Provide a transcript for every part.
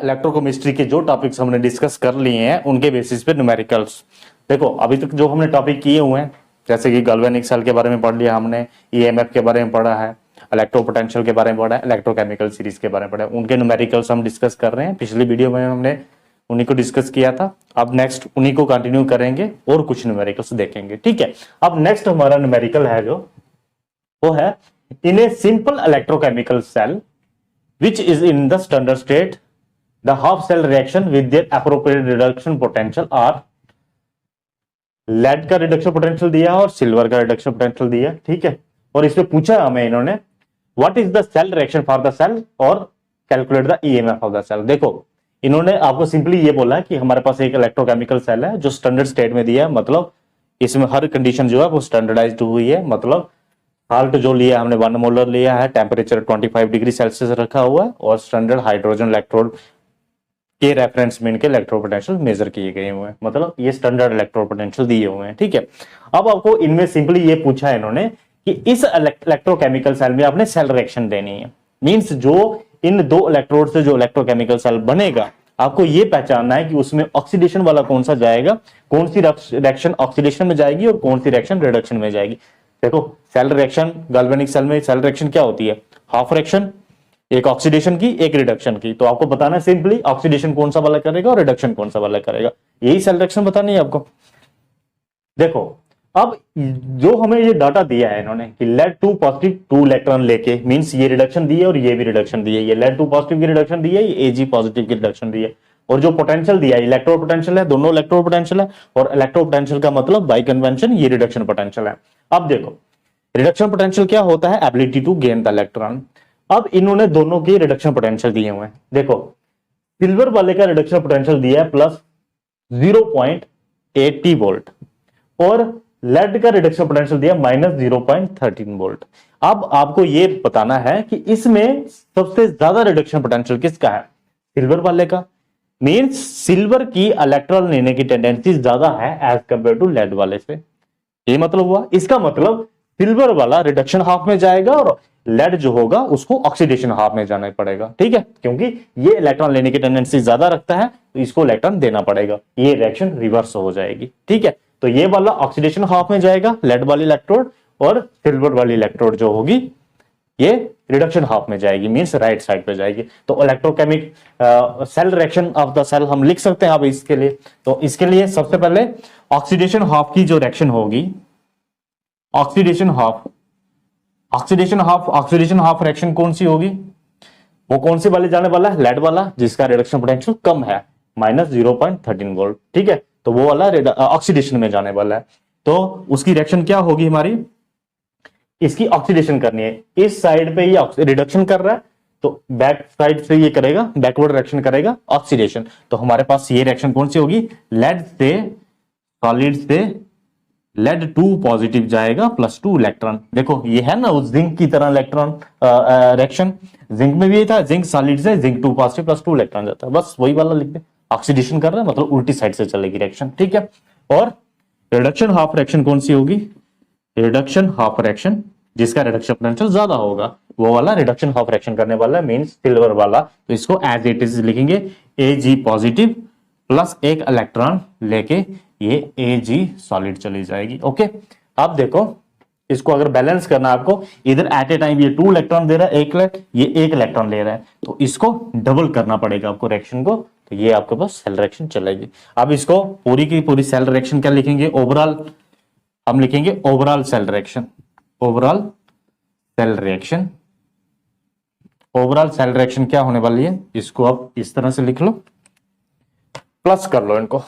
Electrochemistry के जो topics हमने डिस्कस कर लिए हैं उनके बेसिस पे न्यूमेरिकल्स। देखो अभी तक जो हमने टॉपिक किए हुए हैं जैसे कि गैल्वेनिक सेल के बारे में पढ़ लिया हमने, ईएमएफ के बारे में पढ़ा है, इलेक्ट्रोपोटेंशियल के बारे में पढ़ा है, इलेक्ट्रोकेमिकल सीरीज के बारे में पढ़ा है, उनके न्यूमेरिकल्स हम डिस्कस कर रहे हैं। पिछली वीडियो में हमने उन्हीं को डिस्कस किया था, अब नेक्स्ट उन्हीं को कंटिन्यू करेंगे और कुछ न्यूमेरिकल्स देखेंगे। ठीक है, अब नेक्स्ट हमारा न्यूमेरिकल है जो वो है in a simple electrochemical cell which is in the standard state the half cell reaction with their appropriate reduction potential are lead का रिडक्शन पोटेंशियल दिया और सिल्वर का रिडक्शन पोटेंशियल दिया। ठीक है, और इसमें पूछा हमें इन्होंने what is the cell reaction for the cell और calculate the EMF of the cell. देखो इन्होंने आपको सिंपली ये बोला कि हमारे पास एक इलेक्ट्रोकेमिकल सेल है जो स्टैंडर्ड स्टेट में दिया है, मतलब इसमें हर कंडीशन जो है वो स्टैंडर्डाइज्ड हुई है, मतलब साल्ट जो लिया हमने 1 मोलर लिया है, टेम्परेचर 25 डिग्री सेल्सियस रखा हुआ है और स्टैंडर्ड हाइड्रोजन इलेक्ट्रोड के रेफरेंस में इनके इलेक्ट्रो पोटेंशियल मेजर किए गए हुए हैं, मतलब ये स्टैंडर्ड इलेक्ट्रो पोटेंशियल दिए हुए हैं। ठीक है, अब आपको इनमें सिंपली ये पूछा है इन्होंने कि इस इलेक्ट्रोकेमिकल सेल में आपने सेल रिएक्शन देनी है, मींस जो इन दो इलेक्ट्रोड से जो इलेक्ट्रोकेमिकल सेल बनेगा आपको ये पहचानना है कि उसमें ऑक्सीडेशन वाला कौन सा जाएगा, कौन सी रिएक्शन ऑक्सीडेशन में जाएगी और कौन सी रिएक्शन रिडक्शन में जाएगी। देखो सेल रिएक्शन गैल्वेनिक सेल में सेल रिएक्शन क्या होती है, हाफ रिएक्शन, एक ऑक्सीडेशन की एक रिडक्शन की। तो आपको बताना है सिंपली ऑक्सीडेशन कौन सा वाला करेगा और रिडक्शन कौन सा वाला करेगा, यही सेल रिएक्शन बतानी है आपको। देखो अब जो हमें ये डाटा दिया है इन्होंने कि लेड 2 पॉजिटिव 2 इलेक्ट्रॉन लेके, मींस ये रिडक्शन दी है और ये भी रिडक्शन दी है, ये लेड 2 पॉजिटिव की रिडक्शन दी है, ये Ag पॉजिटिव की रिडक्शन दी है, और जो पोटेंशियल दिया है इलेक्ट्रो पोटेंशियल है, दोनों इलेक्ट्रो पोटेंशियल है, और इलेक्ट्रो पोटेंशियल का मतलब बाय कन्वेंशन ये रिडक्शन पोटेंशियल है। अब देखो रिडक्शन पोटेंशियल क्या होता है, ability to gain the electron. अब इन्होंने दोनों के रिडक्शन पोटेंशियल दिए हुए हैं। देखो सिल्वर वाले का रिडक्शन पोटेंशियल दिया है प्लस 0.80 वोल्ट और लेड का रिडक्शन पोटेंशियल दिया माइनस 0.13 वोल्ट। अब आपको यह बताना है कि इसमें सबसे ज्यादा रिडक्शन पोटेंशियल किसका है, सिल्वर वाले का, मींस सिल्वर की इलेक्ट्रॉन लेने की टेंडेंसी ज्यादा है एज कंपेयर टू लेड वाले से। ये मतलब हुआ, इसका मतलब सिल्वर वाला रिडक्शन हाफ में जाएगा और लेड जो होगा उसको ऑक्सीडेशन हाफ में जाना पड़ेगा। ठीक है, क्योंकि ये इलेक्ट्रॉन लेने की टेंडेंसी ज्यादा रखता है तो इसको इलेक्ट्रॉन देना पड़ेगा, ये रिएक्शन रिवर्स हो जाएगी। ठीक है, तो ये वाला ऑक्सीडेशन हाफ में जाएगा लेड वाली इलेक्ट्रोड और सिल्वर वाली इलेक्ट्रोड जो होगी ये रिडक्शन हाफ में जाएगी, मींस राइट साइड पे जाएगी। तो electrochemical cell reaction of the cell हम लिख सकते हैं अब इसके लिए। तो इसके लिए सबसे पहले ऑक्सीडेशन हाफ की जो रिएक्शन होगी, ऑक्सीडेशन हाफ रिएक्शन कौन सी होगी, वो कौन सी वाले जाने वाला है, लेड वाला जिसका रिडक्शन पोटेंशियल कम है माइनस 0.13 वोल्ट। ठीक है, तो वो वाला ऑक्सीडेशन में जाने वाला है। तो उसकी रिएक्शन क्या होगी हमारी, इसकी ऑक्सीडेशन करनी है, इस साइड पे ये रिडक्शन कर रहा है तो बैक साइड से ये करेगा, बैकवर्ड रिएक्शन करेगा ऑक्सीडेशन। तो हमारे पास ये रिएक्शन कौन सी होगी, लेड से सॉलिड से लेड 2 पॉजिटिव जाएगा प्लस 2 इलेक्ट्रॉन। देखो ये है ना उस जिंक की तरह इलेक्ट्रॉन रिएक्शन, जिंक में भी ये था, जिंक सॉलिड से जिंक 2 पॉजिटिव प्लस 2 इलेक्ट्रॉन जाता है, बस वही वाला लिख दे। ऑक्सीडेशन कर रहा है मतलब उल्टी साइड से चलेगी रिएक्शन। ठीक है, और रिडक्शन हाफ रिएक्शन कौन सी होगी, रिडक्शन हाफ रिएक्शन जिसका रिडक्शन पोटेंशियल ज्यादा होगा वो वाला रिडक्शन हाफ रिएक्शन करने वाला मींस सिल्वर वाला। तो इसको एज इट इज लिखेंगे, Ag पॉजिटिव प्लस एक इलेक्ट्रॉन लेके ये Ag सॉलिड चली जाएगी। ओके, अब देखो इसको अगर बैलेंस करना आपको, इधर एट ए टाइम ये 2 इलेक्ट्रॉन दे रहा है, ये 1 इलेक्ट्रॉन ले रहा है, तो इसको डबल करना पड़ेगा आपको रिएक्शन को, तो ये आपके पास सेल रिएक्शन चलेगी। अब इसको पूरी की पूरी सेल रिएक्शन क्या लिखेंगे, ओवरऑल हम लिखेंगे overall cell reaction, overall cell reaction. Overall cell reaction क्या होने वाली है, इसको आप इस तरह से लिख लो, प्लस कर लो इनको,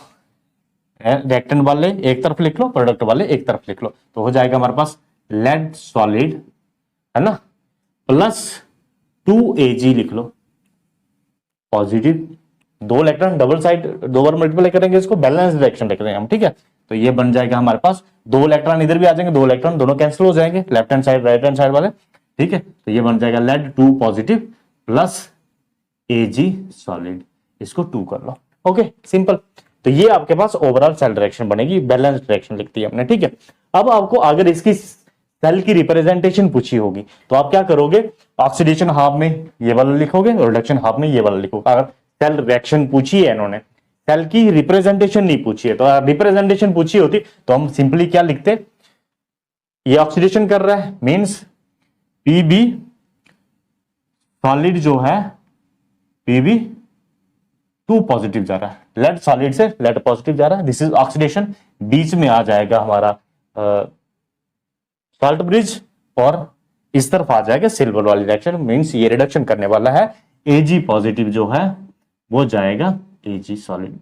रिएक्टेंट वाले एक तरफ लिख लो, प्रोडक्ट वाले एक तरफ लिख लो, तो हो जाएगा हमारे पास लेड सॉलिड है ना प्लस 2 Ag लिख लो पॉजिटिव, 2 इलेक्ट्रॉन डबल साइड 2 बार मल्टीप्लाई करेंगे, इसको बैलेंस रिएक्शन लिख रहे हैं हम। ठीक है, तो ये बन जाएगा हमारे पास 2 इलेक्ट्रॉन इधर भी आ जाएंगे, 2 इलेक्ट्रॉन दोनों कैंसिल हो जाएंगे, left hand side right hand side वाले। ठीक है, तो ये बन जाएगा lead 2 positive plus Ag solid, इसको 2 कर लो। Okay, simple. तो ये आपके पास ओवरऑल सेल रिएक्शन बनेगी, बैलेंस्ड रिएक्शन लिखती है हमने। ठीक है, अब आपको अगर इसकी सेल की रिप्रेजेंटेशन पूछी होगी तो आप क्या करोगे, ऑक्सीडेशन हाफ में ये वाला लिखोगे और रिडक्शन हाफ में ये वाला लिखोगे। अगर सेल रिएक्शन पूछी है इन्होंने, सेल की रिप्रेजेंटेशन नहीं पूछी है। तो रिप्रेजेंटेशन पूछी होती तो हम सिंपली क्या लिखते, ये ऑक्सीडेशन कर रहा है मींस पीबी सॉलिड जो है पीबी 2 पॉजिटिव जा रहा है, लेड सॉलिड से लेड पॉजिटिव जा रहा है, दिस इज ऑक्सीडेशन। बीच में आ जाएगा हमारा सॉल्ट ब्रिज और इस तरफ आ जाएगा सिल्वर वाली रिएक्शन, मींस ये रिडक्शन करने वाला है एजी पॉजिटिव जो है वो जाएगा एजी सॉलिड।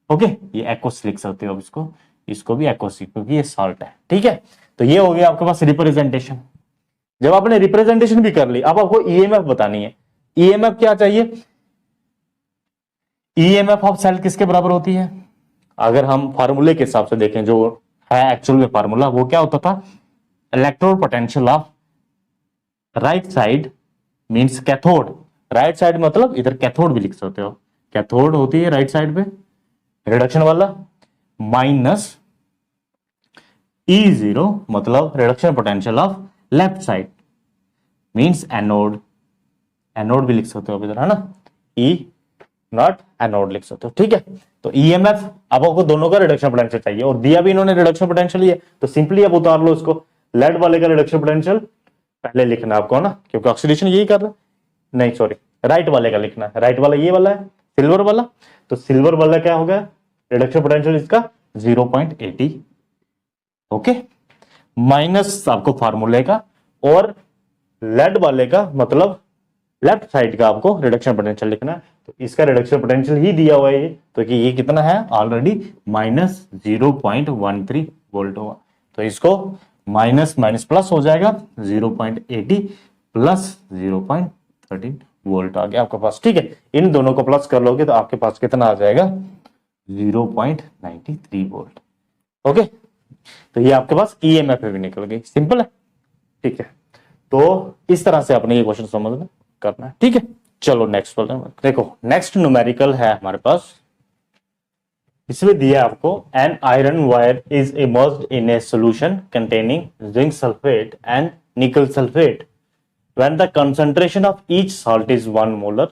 ओके, ये एक्वस लिख सकते हो अब इसको भी एक्वस क्योंकि ये सॉल्ट है। ठीक है, तो ये हो गया आपके पास रिप्रेजेंटेशन। जब आपने रिप्रेजेंटेशन भी कर ली, अब आपको ईएमएफ बतानी है। ईएमएफ क्या चाहिए, ईएमएफ ऑफ सेल किसके बराबर होती है, अगर हम फार्मूले के हिसाब से देखें जो है एक्चुअल में फार्मूला, वो क्या होता था, electrode potential of right side means cathode, right side मतलब इधर कैथोड भी लिख सकते हो, कैथोड होती है राइट साइड पे रिडक्शन वाला, माइनस E0 मतलब reduction potential of left side means anode, anode भी लिख सकते हो इधर है ना, E नॉट एनोड लिख सकते हो। ठीक है, तो ईएमएफ अब आपको दोनों का रिडक्शन पोटेंशियल चाहिए और दिया भी इन्होंने रिडक्शन पोटेंशियल ही है, तो सिंपली अब उतार लो इसको, लेड वाले का रिडक्शन पोटेंशियल पहले लिखना आपको ना, क्योंकि ऑक्सीडेशन यही कर रहा है, नहीं सॉरी राइट वाले का लिखना है, राइट वाला ये वाला है सिल्वर वाला, तो सिल्वर वाला क्या हो गया रिडक्शन पोटेंशियल इसका 0.80। ओके, माइनस आपको फार्मूले का और लेड वाले का मतलब लेफ्ट साइड का आपको रिडक्शन पोटेंशियल लिखना है, तो इसका रिडक्शन पोटेंशियल ही दिया हुआ है तो कि ये कितना है ऑलरेडी माइनस 0.13 वोल्ट होगा, तो इसको माइनस माइनस प्लस हो जाएगा 0.80 प्लस 0.13 वोल्ट आ गया आपके पास। ठीक है, इन दोनों को प्लस कर लोगे तो आपके पास कितना आ जाएगा 0.93 वोल्ट। ओके, तो ये आपके पास ईएमएफ भी निकल गई, सिंपल है। ठीक है, तो इस तरह से आपने ये क्वेश्चन समझना करना है। ठीक है, चलो नेक्स्ट वाला देखो, नेक्स्ट न्यूमेरिकल है हमारे पास, इसमें दिया आपको an iron wire is immersed in a solution containing zinc sulphate and nickel sulphate when the concentration of each salt is 1 molar,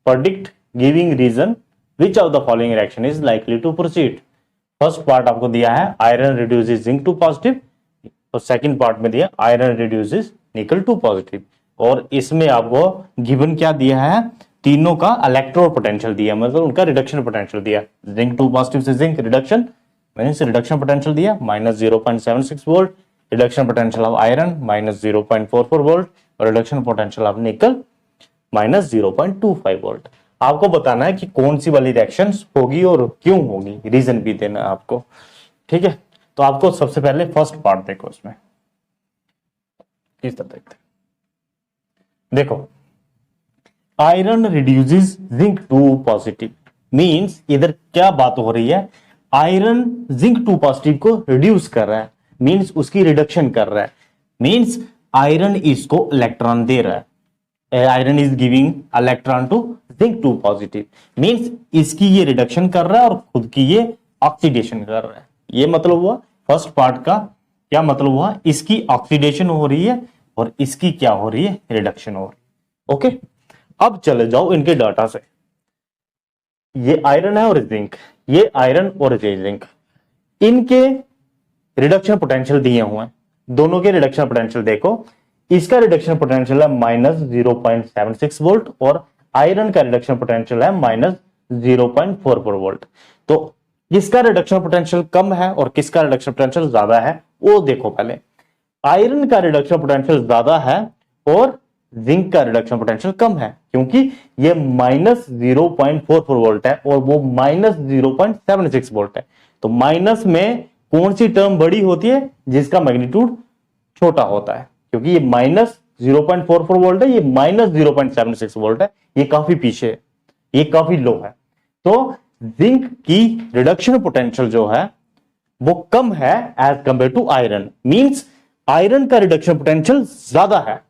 predict giving reason which of the following reaction is likely to proceed. First part आपको दिया है iron reduces zinc two positive, तो second part में दिया iron reduces nickel two positive, और इसमें आपको given क्या दिया है, तीनों का इलेक्ट्रोड पोटेंशियल दिया, मतलब उनका रिडक्शन पोटेंशियल दिया, जिंक टू पॉजिटिव से zinc reduction means reduction potential दिया minus 0.76 volt, reduction potential of iron minus 0.44 volt और reduction potential of nickel minus 0.25 volt. आपको बताना है कि कौन सी वाली रिएक्शन होगी और क्यों होगी, रीजन भी देना है आपको। ठीक है, तो आपको सबसे पहले फर्स्ट पार्ट देखो, इसमें इस तरह देखते देखो, iron reduces zinc two positive means इधर क्या बात हो रही है, आयरन जिंक टू पॉजिटिव को रिड्यूस कर रहा है मींस उसकी रिडक्शन कर रहा है, मींस आयरन इसको इलेक्ट्रॉन दे रहा है, iron is giving electron to zinc two positive means इसकी ये रिडक्शन कर रहा है और खुद की ये ऑक्सीडेशन कर रहा है। ये मतलब हुआ फर्स्ट पार्ट का, क्या मतलब हुआ, इसकी ऑक्सीडेशन हो रही है और इसकी क्या हो रही है, रिडक्शन हो रही है। ओके, अब चले जाओ इनके डाटा से, ये आयरन है और जिंक, ये आयरन और ये जिंक, इनके रिडक्शन पोटेंशियल दिए हुए हैं, दोनों के रिडक्शन पोटेंशियल देखो, इसका रिडक्शन पोटेंशियल है माइनस 0.76 वोल्ट और आयरन का रिडक्शन पोटेंशियल है माइनस 0.44 वोल्ट। तो किसका रिडक्शन पोटेंशियल कम है और किसका रिडक्शन पोटेंशियल ज्यादा है वो देखो। पहले आयरन का रिडक्शन पोटेंशियल ज्यादा है और जिंक का रिडक्शन पोटेंशियल कम है, क्योंकि ये माइनस 0.44 वोल्ट है और वो माइनस 0.76 वोल्ट है। तो माइनस में कौन सी टर्म बड़ी होती है, जिसका मैग्नीट्यूड छोटा होता है, क्योंकि ये माइनस 0.44 वोल्ट है, ये माइनस 0.76 वोल्ट है, ये काफी पीछे है, ये काफी लो है। तो जिंक की रिडक्शन पोटेंशियल जो है वो कम है as compare to iron, means iron का रिडक्शन पोटेंशियल ज्यादा है,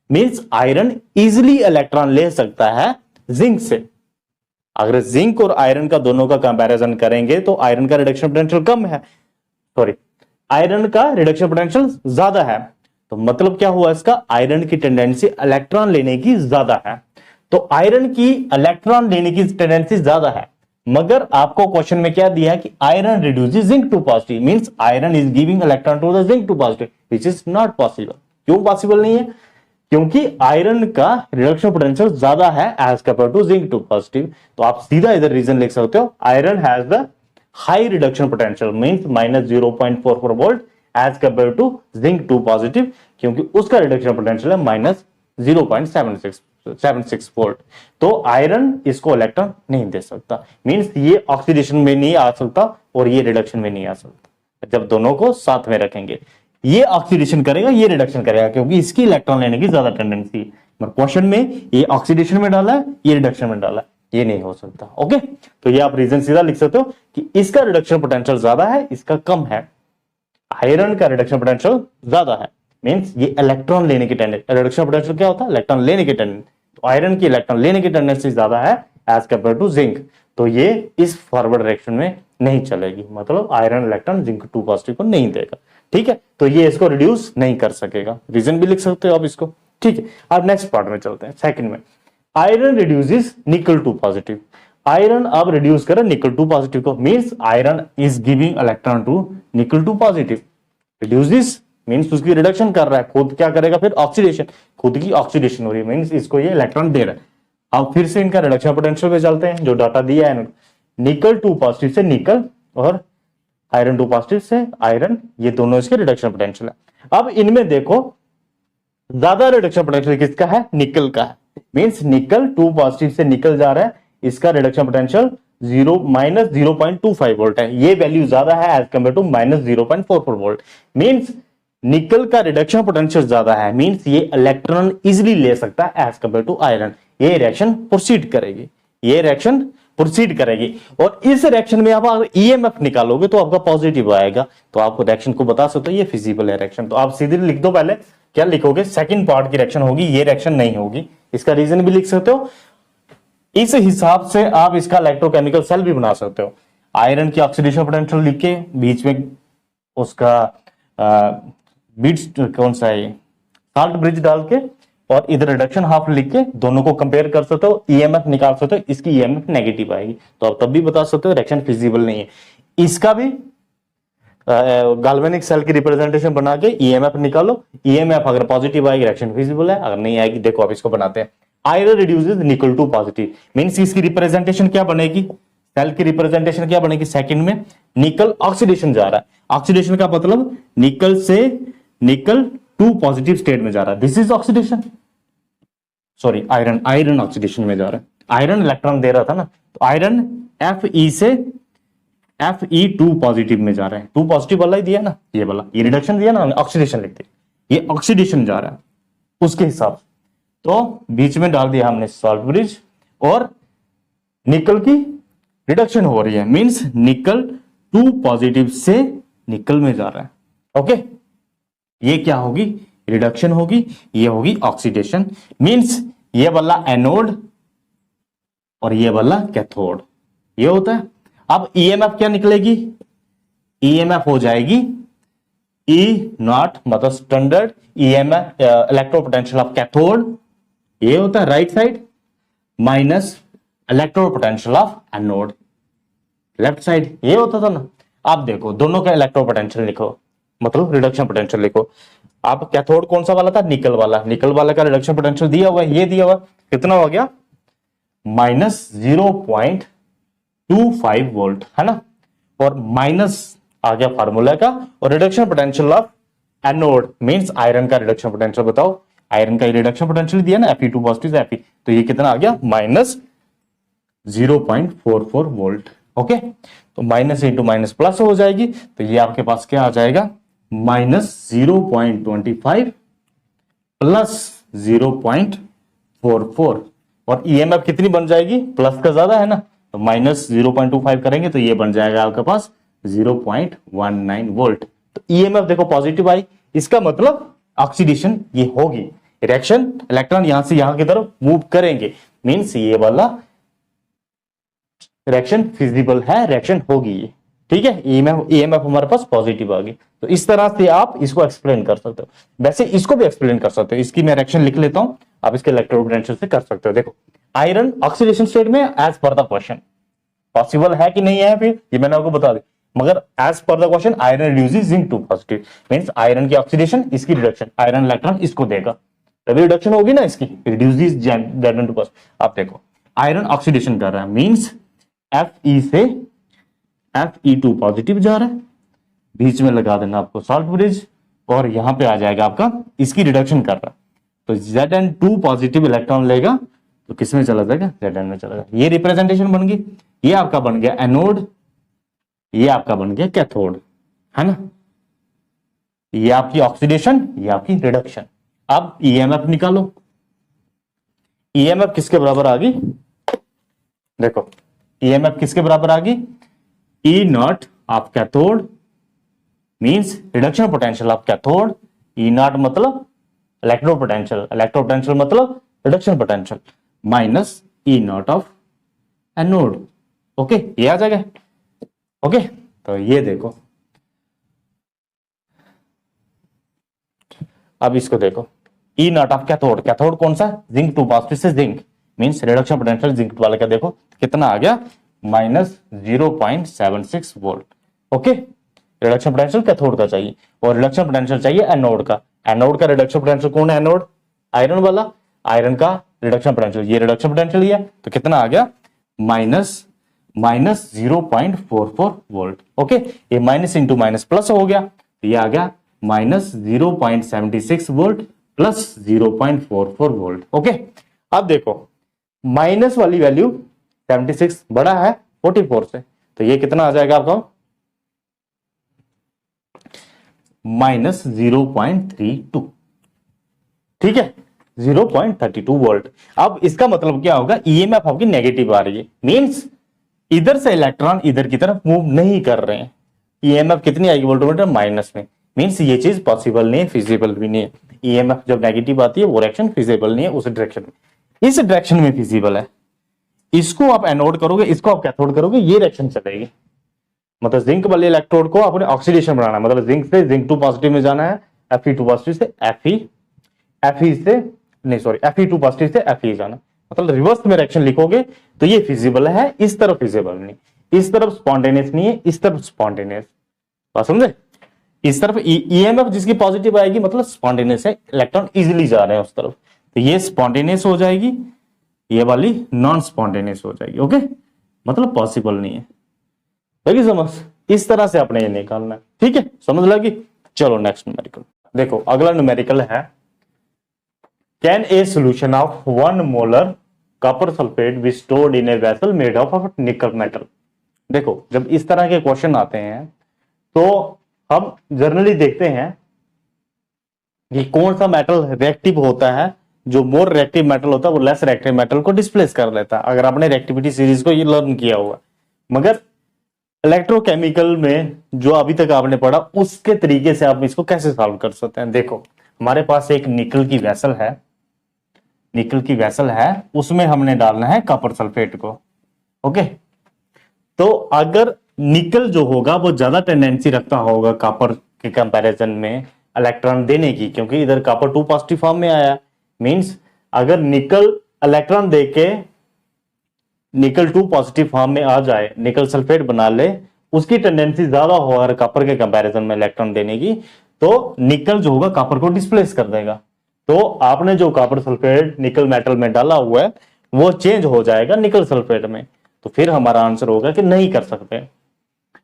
मींस आयरन इजिली इलेक्ट्रॉन ले सकता है जिंक से। अगर जिंक और आयरन का दोनों का कंपैरिजन करेंगे तो आयरन का रिडक्शन पोटेंशियल कम है, सॉरी आयरन का रिडक्शन पोटेंशियल ज्यादा है, तो मतलब क्या हुआ इसका, आयरन की टेंडेंसी इलेक्ट्रॉन लेने की ज्यादा है। तो आयरन की इलेक्ट्रॉन लेने की टेंडेंसी ज्यादा है, मगर आपको क्वेश्चन में क्या दिया है कि iron reduces zinc two positive, means iron is giving electron to the zinc two positive, which is not possible. क्यों पॉसिबल नहीं है? क्योंकि आयरन का रिडक्शन पोटेंशियल ज्यादा है as compare to zinc two positive. तो आप सीधा इधर रीजन लिख सकते हो, iron has the high reduction potential means -0.44 volt as compare to zinc two positive, क्योंकि उसका रिडक्शन पोटेंशियल है -0.76 वोल्ट। तो आयरन इसको इलेक्ट्रॉन नहीं दे सकता, मींस ये ऑक्सीडेशन में नहीं आ सकता और ये रिडक्शन में नहीं आ सकता। जब दोनों को साथ में रखेंगे, ये ऑक्सीडेशन करेगा, ये रिडक्शन करेगा, क्योंकि इसकी इलेक्ट्रॉन लेने की ज्यादा टेंडेंसी है। मगर क्वेश्चन में ये ऑक्सीडेशन में डाला है, ये रिडक्शन में डाला है, ये नहीं हो सकता। ओके, तो ये आप रीजन सीधा लिख सकते हो कि इसका रिडक्शन पोटेंशियल ज्यादा है, इसका कम है। आयरन का रिडक्शन पोटेंशियल ज्यादा है, मींस ये इलेक्ट्रॉन लेने की टेंडेंसी, रिडक्शन पोटेंशियल क्या होता है? इलेक्ट्रॉन लेने की टेंडेंसी। तो आयरन की इलेक्ट्रॉन लेने की टेंडेंसी ज्यादा है एज कंपेयर टू जिंक, तो ये इस फॉरवर्ड डायरेक्शन में नहीं चलेगी, मतलब iron electron zinc two positive को नहीं देगा। ठीक है, तो ये इसको रिड्यूस नहीं कर सकेगा, रीजन भी लिख सकते हो आप इसको। ठीक है, अब नेक्स्ट पार्ट में चलते हैं, सेकंड में। Iron reduces nickel two positive, iron अब रिड्यूस करे निकल टू पॉजिटिव को, means iron is giving electron to nickel two positive. Reduces means उसकी रिडक्शन कर रहा है, खुद क्या करेगा फिर? ऑक्सीडेशन, खुद की ऑक्सीडेशन हो रही है, मींस इसको ये इलेक्ट्रॉन दे रहा है। अब फिर से इनका रिडक्शन पोटेंशियल पे चलते हैं, जो डाटा दिया है निकल टू पॉजिटिव से निकल और आयरन टू पॉजिटिव से आयरन, ये दोनों इसके रिडक्शन पोटेंशियल है। अब इनमें देखो ज्यादा रिडक्शन पोटेंशियल किसका है? निकल का है, मींस निकल टू पॉजिटिव से निकल जा रहा है, इसका रिडक्शन पोटेंशियल -0.25 वोल्ट है, ये वैल्यू ज्यादा है as compare to -0.44 volt. Means nickel का रिडक्शन पोटेंशियल ज्यादा है, मींस ये इलेक्ट्रॉन इजिली ले सकता है एज कंपेयर टू आयरन। ये रिएक्शन प्रोसीड करेगी, ये रिएक्शन प्रोसीड करेगी, और इस रिएक्शन में आप अगर ईएमएफ निकालोगे तो आपका पॉजिटिव आएगा, तो आप रिएक्शन को बता सकते हो ये फिजिबल है रिएक्शन। तो आप सीधे लिख दो, पहले क्या लिखोगे? सेकंड पार्ट की रिएक्शन होगी, ये रिएक्शन नहीं होगी। इसका रीजन भी लिख सकते हो, इस हिसाब से आप इसका इलेक्ट्रोकेमिकल सेल भी बना सकते हो। आयरन की ऑक्सीडेशन पोटेंशियल लिख के बीच में उसका बीट्स कौन सा है, साल्ट ब्रिज डाल के, और इधर रिडक्शन हाफ लिख के दोनों को कंपेयर कर सकते हो, ईएमएफ निकाल सकते हो, इसकी ईएमएफ नेगेटिव आएगी, तो आप तब भी बता सकते हो रिएक्शन फिजिबल नहीं है। इसका भी गाल्वेनिक सेल की रिप्रेजेंटेशन बना के ईएमएफ निकालो, ईएमएफ अगर पॉजिटिव आएगी रिएक्शन फिजिबल है, अगर नहीं आएगी, देखो आप इसको बनाते हैं। Iron reduces nickel two positive, means इसकी रिप्रेजेंटेशन क्या बनेगी? सेल की रिप्रेजेंटेशन क्या बनेगी? सेकंड में निकल ऑक्सीडेशन जा रहा है, ऑक्सीडेशन का मतलब निकल से निकल टू पॉजिटिव स्टेट में जा रहा है, this is oxidation. Sorry, iron oxidation में जा रहा है, आयरन इलेक्ट्रॉन दे रहा था ना, तो आयरन Fe से Fe2 पॉजिटिव में जा रहा है, 2 पॉजिटिव वाला ही दिया ना, ये वाला, ये रिडक्शन दिया ना, ऑक्सीडेशन लिख दिया, ये ऑक्सीडेशन जा रहा है उसके हिसाब से। तो बीच में डाल दिया हमने सॉल्ट ब्रिज, और निकल की रिडक्शन हो रही है, मींस निकल 2 पॉजिटिव से निकल में जा रहा है। ओके, ये क्या होगी? रिडक्शन होगी, ये होगी ऑक्सीडेशन, मींस ये वाला एनोड और ये वाला कैथोड, ये होता है। अब ईएमएफ क्या निकलेगी? ईएमएफ हो जाएगी ई नॉट, मतलब स्टैंडर्ड ईएमएफ इलेक्ट्रोपोटेंशियल ऑफ कैथोड, ये होता है right side, minus इलेक्ट्रोपोटेंशियल of anode left side, ये होता था ना। आप देखो दोनों का इलेक्ट्रोपोटेंशियल लिखो, मतलब रिडक्शन पोटेंशियल लिखो। आप कैथोड कौन सा वाला था? निकल वाला, निकल वाला का रिडक्शन पोटेंशियल दिया हुआ है, ये दिया हुआ, कितना हो गया? -0.25 वोल्ट, है ना, और माइनस आ गया फार्मूला का, और reduction potential of anode means iron का रिडक्शन पोटेंशियल बताओ, आयरन का रिडक्शन पोटेंशियल दिया ना Fe2 पॉजिटिव से Fe, तो ये कितना आ गया? -0.44 वोल्ट। ओके, तो माइनस इंटू माइनस प्लस हो जाएगी, तो ये आपके पास क्या आ जाएगा? -0.25 प्लस 0.44, और ईएमएफ कितनी बन जाएगी? प्लस का ज्यादा है ना, तो -0.25 करेंगे तो ये बन जाएगा आपके पास 0.19 वोल्ट। तो ईएमएफ देखो पॉजिटिव आई, इसका मतलब ऑक्सीडेशन ये होगी, रिएक्शन इलेक्ट्रॉन यहां से यहां की तरफ मूव करेंगे, मींस ये वाला रिएक्शन फिजिबल है, रिएक्शन होगी। ठीक है, ईएमएफ हमारे पास पॉजिटिव आ गई। तो इस तरह से आप इसको एक्सप्लेन कर सकते हो। वैसे इसको भी एक्सप्लेन कर सकते हो, इसकी मैं रिएक्शन लिख लेता हूं, आप इसके इलेक्ट्रोपोटेंशियल से कर सकते हो। देखो आयरन ऑक्सीडेशन स्टेट में as per the question possible है कि नहीं है, फिर ये मैंने आपको बता दी, मगर as per the question iron reduces zinc two positive, means iron की ऑक्सीडेशन, इसकी रिडक्शन, आयरन इलेक्ट्रॉन इसको देगा, तभी रिडक्शन होगी ना इसकी, रिड्यूसेस दैट टू पॉजिटिव। आप देखो आयरन ऑक्सीडेशन कर रहा है, मींस Fe से Fe2 पॉजिटिव जा रहा है, बीच में लगा देना आपको सॉल्ट ब्रिज, और यहां पे आ जाएगा आपका, इसकी रिडक्शन कर रहा है, तो Zn2 पॉजिटिव इलेक्ट्रॉन लेगा तो किस में चला जाएगा, Zn में चला जाएगा। ये रिप्रेजेंटेशन बन गई, ये आपका बन गया एनोड, ये आपका बन गया कैथोड, है ना, ये आपकी ऑक्सीडेशन, ये आपकी रिडक्शन। अब ईएमएफ निकालो, ईएमएफ किसके बराबर आ गई, देखो ईएमएफ किसके बराबर आ गई, E not of cathode means reduction potential of cathode, E not मतलब इलेक्ट्रो पोटेंशियल मतलब reduction potential, minus E not of anode. Okay, ये आ जाएगा। ओके, तो ये देखो, अब इसको देखो, ई नॉट ऑफ कैथोड, कैथोड कौन सा, जिंक 2 पॉजिटिव से zinc, means reduction potential zinc वाले का देखो कितना आ गया, -0.76 volt. Okay, reduction potential cathode का चाहिए, और रिडक्शन पोटेंशियल चाहिए एनोड का। एनोड का रिडक्शन पोटेंशियल कौन है, एनोड आयरन वाला, आयरन का रिडक्शन पोटेंशियल, ये रिडक्शन पोटेंशियल ही है, तो कितना आ गया, -0.44 वोल्ट। ओके, ये माइनस इंटू माइनस प्लस हो गया, तो ये आ गया -0.76 वोल्ट प्लस 0.44 वोल्ट। ओके, अब देखो माइनस वाली वैल्यू 76 बड़ा है 44 से, तो ये कितना आ जाएगा आपका, -0.32, ठीक है, 0.32 वोल्ट। अब इसका मतलब क्या होगा, ईएमएफ आपकी नेगेटिव आ रही है, मींस इधर से इलेक्ट्रॉन इधर की तरफ मूव नहीं कर रहे हैं, ईएमएफ कितनी आएगी वोल्टमीटर, माइनस में, मींस ये चीज पॉसिबल नहीं है, फिजिबल भी नहीं है। ईएमएफ जब नेगेटिव आती है वो रिएक्शन फिजिबल नहीं है उस डायरेक्शन में, इस डायरेक्शन में फिजिबल है, इसको आप एनोड करोगे, इसको आप कैथोड करोगे, ये रिएक्शन चलेगी। मतलब जिंक वाले इलेक्ट्रोड को आपने ऑक्सीडेशन बनाना है, मतलब जिंक से जिंक 2 पॉजिटिव में जाना है, Fe2 पॉजिटिव से Fe2 पॉजिटिव से Fe जाना, मतलब रिवर्स में रिएक्शन लिखोगे तो ये फिजिबल है, इस तरफ फिजिबल नहीं, इस तरफ स्पॉन्टेनियस नहीं है, इस तरफ स्पॉन्टेनियस, बात समझे, इस तरफ ईएमएफ जिसकी पॉजिटिव आएगी मतलब स्पॉन्टेनियस है, इलेक्ट्रॉन इजीली जा रहे हैं उस तरफ, तो ये स्पॉन्टेनियस हो जाएगी, ये वाली नॉन स्पॉन्टेनियस हो जाएगी। ओके, मतलब पॉसिबल नहीं है, लगी समझ, इस तरह से अपने ये निकालना है, ठीक है, समझ लगी। चलो नेक्स्ट न्यूमेरिकल देखो, अगला न्यूमेरिकल है, can a solution of 1 molar copper sulphate be stored in a vessel made of nickel metal. देखो जब इस तरह के क्वेश्चन आते हैं तो हम जनरली देखते हैं कि कौन सा मेटल रिएक्टिव होता है, जो मोर रिएक्टिव मेटल होता है वो लेस रिएक्टिव मेटल को डिस्प्लेस कर देता है, अगर आपने रिएक्टिविटी सीरीज को ये लर्न किया हुआ। मगर इलेक्ट्रोकेमिकल में जो अभी तक आपने पढ़ा उसके तरीके से आप इसको कैसे सॉल्व कर सकते हैं। देखो हमारे पास एक निकल की वेसल है, उसमें हमने डालना है कॉपर सल्फेट को। ओके, तो अगर निकल जो होगा वो ज्यादा टेंडेंसी रखता होगा कॉपर के कंपैरिजन में इलेक्ट्रॉन देने की, क्योंकि इधर कॉपर 2 पॉजिटिव फॉर्म में आया, मींस अगर निकल इलेक्ट्रॉन देके निकल 2 पॉजिटिव फॉर्म में आ जाए, निकल सल्फेट बना ले, उसकी टेंडेंसी ज्यादा हो अगर कॉपर के कंपैरिजन में इलेक्ट्रॉन देने की, तो निकल जो होगा कॉपर को डिस्प्लेस कर देगा। तो आपने जो कॉपर सल्फेट निकल मेटल में डाला हुआ है वो चेंज हो जाएगा निकल सल्फेट में, तो फिर हमारा आंसर होगा कि नहीं कर सकते।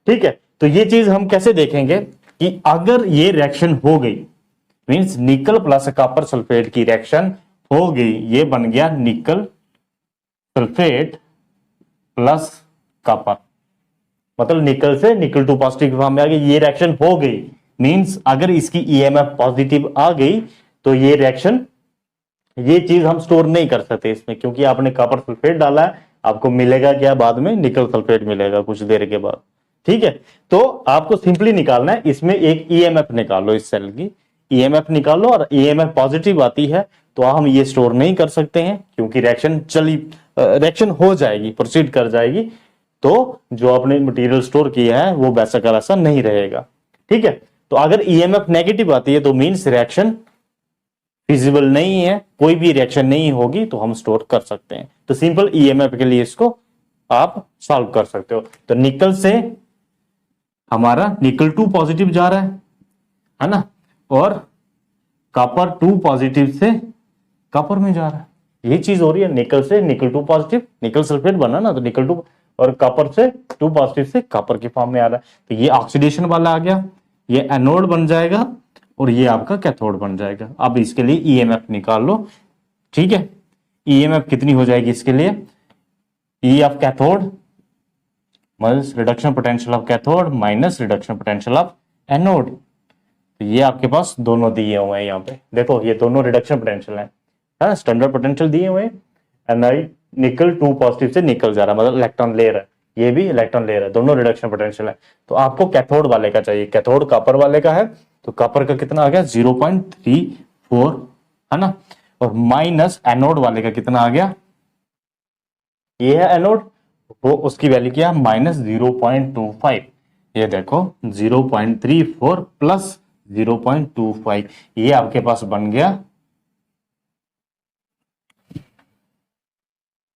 ठीक है, तो ये चीज हम कैसे देखेंगे कि अगर ये रिएक्शन हो गई, means nickel plus copper sulphate की रिएक्शन हो गई, ये बन गया निकल सल्फेट प्लस कॉपर, मतलब निकल से निकल 2 पॉजिटिव फॉर्म में आ गई, ये रिएक्शन हो गई, मींस अगर इसकी ईएमएफ पॉजिटिव आ गई तो ये रिएक्शन, ये चीज हम स्टोर नहीं कर सकते इसमें, क्योंकि आपने कॉपर सल्फेट डाला है, आपको मिलेगा क्या बाद में, निकल सल्फेट मिलेगा कुछ देर के बाद। ठीक है, तो आपको सिंपली निकालना है, इसमें एक ईएमएफ निकालो, इस सेल की ईएमएफ निकालो, और ईएमएफ पॉजिटिव आती है तो हम ये स्टोर नहीं कर सकते हैं, क्योंकि रिएक्शन हो जाएगी, प्रोसीड कर जाएगी, तो जो आपने मटेरियल स्टोर किया है वो वैसा का वैसा नहीं रहेगा। ठीक है, तो अगर ईएमएफ नेगेटिव आती है तो मींस रिएक्शन फिजिबल नहीं है, कोई भी रिएक्शन नहीं होगी, तो हम स्टोर कर सकते हैं। तो सिंपल ईएमएफ के लिए इसको आप सॉल्व कर सकते हो। तो निकल से हमारा निकल 2 पॉजिटिव जा रहा है ना, और कॉपर 2 पॉजिटिव से कॉपर में जा रहा है। ये चीज हो रही है, निकल से निकल 2 पॉजिटिव, निकल सल्फेट बना ना, तो निकल 2, और कॉपर से 2 पॉजिटिव से कॉपर के फॉर्म में आ रहा है। तो ये ऑक्सीडेशन वाला आ गया, ये एनोड बन जाएगा और ये आपका कैथोड बन जाएगा। अब इसके लिए ईएमएफ निकाल लो, ठीक है। ईएमएफ कितनी हो जाएगी इसके लिए, ई of cathode minus reduction potential of cathode minus reduction potential of anode. तो ये आपके पास दोनों दिए हुए हैं, यहाँ पे देखो ये दोनों रिडक्शन पोटेंशियल है, स्टैंडर्ड पोटेंशियल दिए हुए हैं। एनआई निकल 2 पॉजिटिव से निकल जा रहा है, मतलब इलेक्ट्रॉन ले रहा है, ये भी इलेक्ट्रॉन ले रहा है, दोनों रिडक्शन पोटेंशियल है। तो आपको कैथोड वाले का चाहिए, कैथोड कॉपर वाले का है, तो कॉपर का कितना आ गया 0.34 है ना, और माइनस एनोड वाले का कितना आ गया, ये है एनोड, वो उसकी वैल्यू क्या है माइनस 0.25। ये देखो 0.34 प्लस 0.25, ये आपके पास बन गया,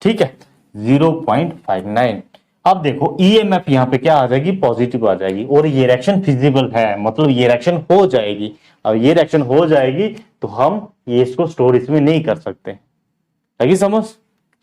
ठीक है 0.59। अब देखो ईएमएफ यहाँ पे क्या आ जाएगी, पॉजिटिव आ जाएगी, और ये रिएक्शन फिजिबल है, मतलब ये रिएक्शन हो जाएगी। अब ये रिएक्शन हो जाएगी तो हम ये इसको स्टोर इसमें नहीं कर सकते, लगी समझ,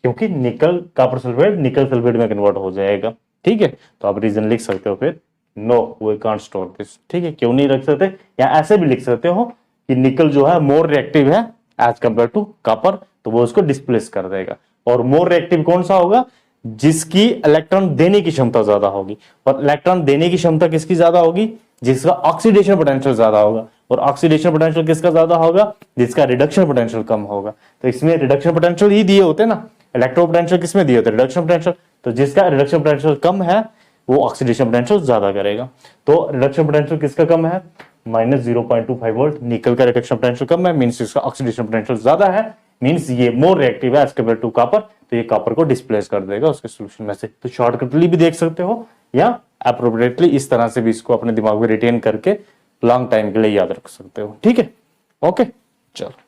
क्योंकि निकल कॉपर सल्फेट निकल सल्फेट में कन्वर्ट हो जाएगा, ठीक है। तो आप रीजन लिख सकते हो फिर, no we can't store this, ठीक है। क्यों नहीं रख सकते, या ऐसे भी लिख सकते हो कि निकल जो है मोर रिएक्टिव है एज कंपेयर टू कॉपर, तो वो उसको डिस्प्लेस कर देगा। और मोर रिएक्टिव कौन सा होगा, जिसकी इलेक्ट्रॉन देने की क्षमता ज्यादा होगी, और इलेक्ट्रॉन देने की क्षमता किसकी ज्यादा होगी, जिसका ऑक्सीडेशन पोटेंशियल ज्यादा होगा, और ऑक्सीडेशन पोटेंशियल किसका ज्यादा होगा, जिसका रिडक्शन पोटेंशियल कम होगा। तो इसमें रिडक्शन पोटेंशियल ही दिए होते ना, इलेक्ट्रो पोटेंशियल किसमें दिए होते, रिडक्शन पोटेंशियल, तो जिसका रिडक्शन पोटेंशियल कम है वो ऑक्सीडेशन पोटेंशियल ज्यादा करेगा। तो रिडक्शन पोटेंशियल किसका कम है, माइनस 0.25 वोल्ट, निकल का रिडक्शन पोटेंशियल कम है, मींस इसका ऑक्सीडेशन पोटेंशियल ज्यादा है, मींस ये मोर रिएक्टिव है एज कंपेयर टू कॉपर, तो ये कॉपर को डिस्प्लेस कर देगा उसके सॉल्यूशन में से। तो शॉर्टकटली भी देख सकते हो, या एप्रोप्रिएटली इस तरह से भी इसको अपने दिमाग में रिटेन करके लॉन्ग टाइम के लिए याद रख सकते हो, ठीक है। ओके चलो।